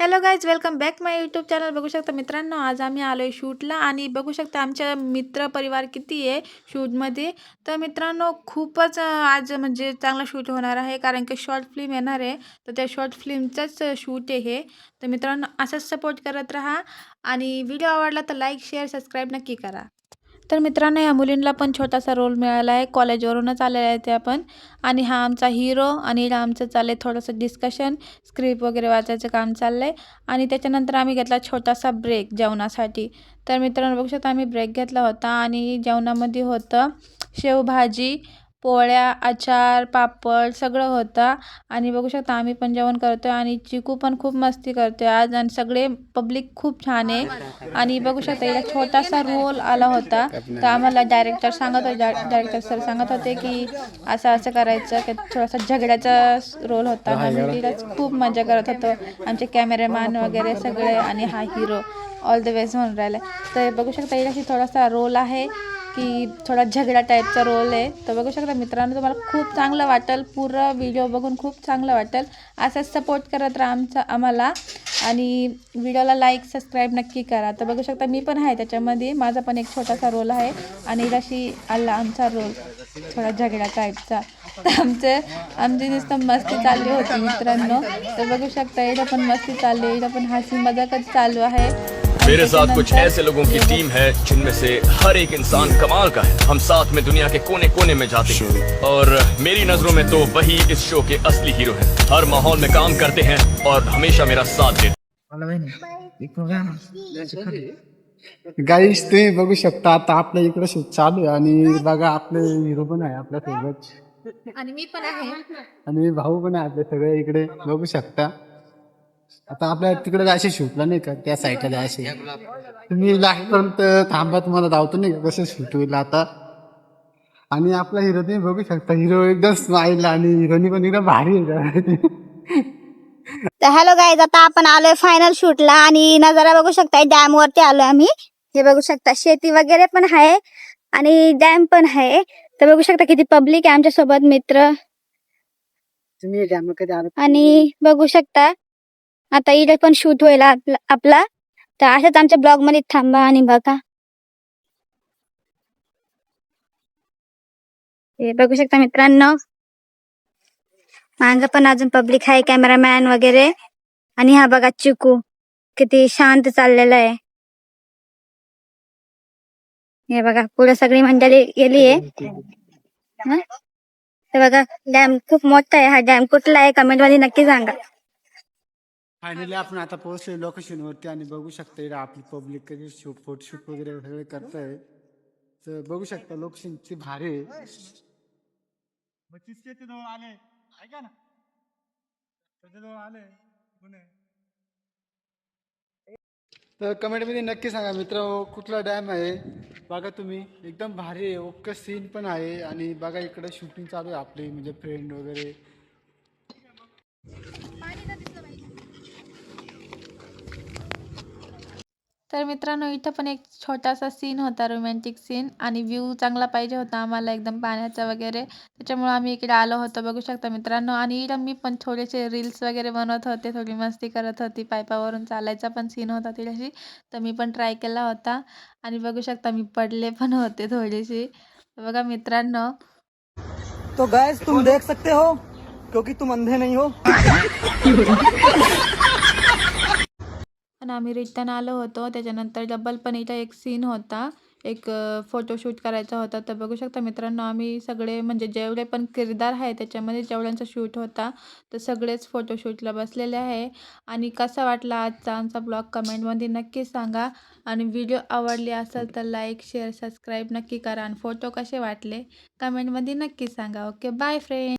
Hello guys, welcome back माय YouTube channel. बघू शकता मित्रांनो, आज आम्ही आलो आहे शूटला आणि बघू शकता आमच्या मित्र परिवार किती आहे शूटमध्ये. तर मित्रांनो खूपच आज म्हणजे चांगला शूट होणार आहे, कारण की शॉर्ट फिल्म येणार आहे. तर त्या शॉर्ट फिल्मचंच शूट आहे हे. तर मित्रांनो असंच सपोर्ट करत राहा आणि व्हिडिओ आवडला तर लाईक शेअर सबस्क्राईब नक्की करा. तर मित्रांनो या मुलींना पण छोटासा रोल मिळाला आहे, कॉलेजवरूनच आलेल्या आहे त्या पण. आणि हा आमचा हिरो आणि हिला आमचं चाललं आहे थोडंसं डिस्कशन, स्क्रिप्ट वगैरे वाचायचं काम चाललं आहे. आणि त्याच्यानंतर आम्ही घेतला छोटासा ब्रेक जेवणासाठी. तर मित्रांनो बघू शकता आम्ही ब्रेक घेतला होता आणि जेवणामध्ये होतं शेवभाजी, पोळ्या, अचार, पापड सगळं होतं. आणि बघू शकता आम्ही पण जेवण करतोय आणि चिकू पण खूप मस्ती करतोय आज आणि सगळे पब्लिक खूप छान आहे. आणि बघू शकता याला छोटासा रोल आला होता. तर आम्हाला डायरेक्टर सांगत होते, डायरेक्टर सर सांगत होते की असं असं करायचं, की थोडासा झगड्याचा रोल होता आणि आम्ही तिलाच खूप मजा करत होतो, आमचे कॅमेरामॅन वगैरे सगळे आणि हा हिरो ऑल द वेज म्हणून राहिला. तर बघू शकता याची थोडासा रोल आहे की थोडा झगडा टाईपचा रोल आहे. तर बघू शकता मित्रांनो तुम्हाला खूप चांगलं वाटेल, पूर्ण व्हिडिओ बघून खूप चांगलं वाटेल. असंच सपोर्ट करत राहा आम्हाला आणि व्हिडिओला लाईक सबस्क्राईब नक्की करा. तर बघू शकता मी पण आहे त्याच्यामध्ये, माझा पण एक छोटासा रोल आहे आणि इलाशी आला आमचा रोल थोडा झगडा टाईपचा. तर आमची नुसतं मस्ती चालली होती मित्रांनो. तर बघू शकता इथं पण मस्ती चालली, इथं पण हसी मजाकच चालू आहे. मेरे साथ कुछ ऐसे लोगों की टीम है जिनमें से हर एक इंसान कमाल का है। हम साथ में दुनिया के कोने कोने में जाते हैं और मेरी नजरों में तो वही इस शो के असली हीरो हैं। हर माहौल में काम करते हैं और हमेशा मेरा साथ देते गाईस तुम्ही बघू शकता आता आपल्या इकडे शूट चालू आहे आणि बघा आपले हिरो पण आहे आपल्या सोबत आणि मी पण आहे. आणि भाऊ पण आहे आपले सगळे इकडे बघू शकता. आता आपल्या तिकडे जायचे शूटला नाही का, त्या साईडला जायचे. तुम्ही लास्ट पर्यंत थांबा, तुम्हाला धावतो नाही का कसं शूट होईल आता. आणि आपला हिरो तुम्ही बघू शकता, हिरो एकदम स्माईल आणि हिरोनी पण एकदम भारी आहे. तर हॅलो गाईज, आता आपण आलोय फायनल शूटला आणि नजारा बघू शकताय, डॅम वरती आलोय आम्ही. हे बघू शकता शेती वगैरे पण आहे आणि डॅम पण आहे. तर बघू शकता किती पब्लिक आहे आमच्या सोबत मित्र. आणि बघू शकता आता इथे पण शूट होईल आपला. तर अशाच आमच्या ब्लॉग मध्ये थांबा आणि बघा. हे बघू शकता मित्रांनो, मागं पण अजून पब्लिक आहे, कॅमेरामॅन वगैरे. आणि हा बघा चिकू किती शांत चाललेला आहे. हे बघा पुढे सगळी मंडळी गेली आहे. हे बघा डॅम खूप मोठा आहे. हा डॅम कुठला आहे कमेंट मध्ये नक्की सांगा. फायनली आपण आता पोहोचलो लोकेशन वरती आणि बघू शकता इकडे आपली पब्लिक कधी फोटोशूट वगैरे सगळे करताय. तर बघू शकता लोकेशन ची भारी आहे. आले ऐका ना, आले तर कमेंट मध्ये नक्की सांगा मित्र कुठला डॅम आहे. बघा तुम्ही एकदम भारी आहे, ओके सीन पण आहे. आणि बघा इकडे शूटिंग चालू आहे आपली, म्हणजे फ्रेंड वगैरे. तर मित्रांनो इथं पण एक छोटासा सीन होता, रोमॅन्टिक सीन. आणि व्ह्यू चांगला पाहिजे होता आम्हाला एकदम पाण्याचा वगैरे, त्याच्यामुळे आम्ही इकडे आलो होतो बघू शकता मित्रांनो. आणि इकडं मी पण थोडेसे रील्स वगैरे बनवत होते, थोडी मस्ती करत होती, पायपावरून चालायचा पण सीन होता तिच्याशी. तर मी पण ट्राय केला होता आणि बघू शकता मी पडले पण होते थोडीशी. बघा मित्रांनो. तो गैस तुम देख सकते हो क्योंकि तुम अंधे नहीं हो. पण आम्ही रिटर्न आलो होतो. त्याच्यानंतर डबल पण इथं एक सीन होता, एक फोटोशूट करायचा होता. तर बघू शकता मित्रांनो आम्ही सगळे म्हणजे जेवढे पण किरदार आहे त्याच्यामध्ये जेवढ्यांचा शूट होता, तर सगळेच फोटोशूटला बसलेले आहे. आणि कसा वाटला आजचा आमचा ब्लॉग कमेंटमध्ये नक्की सांगा. आणि व्हिडिओ आवडली असेल तर लाईक शेअर सबस्क्राईब नक्की करा आणि फोटो कसे वाटले कमेंटमध्ये नक्की सांगा. Okay bye friend.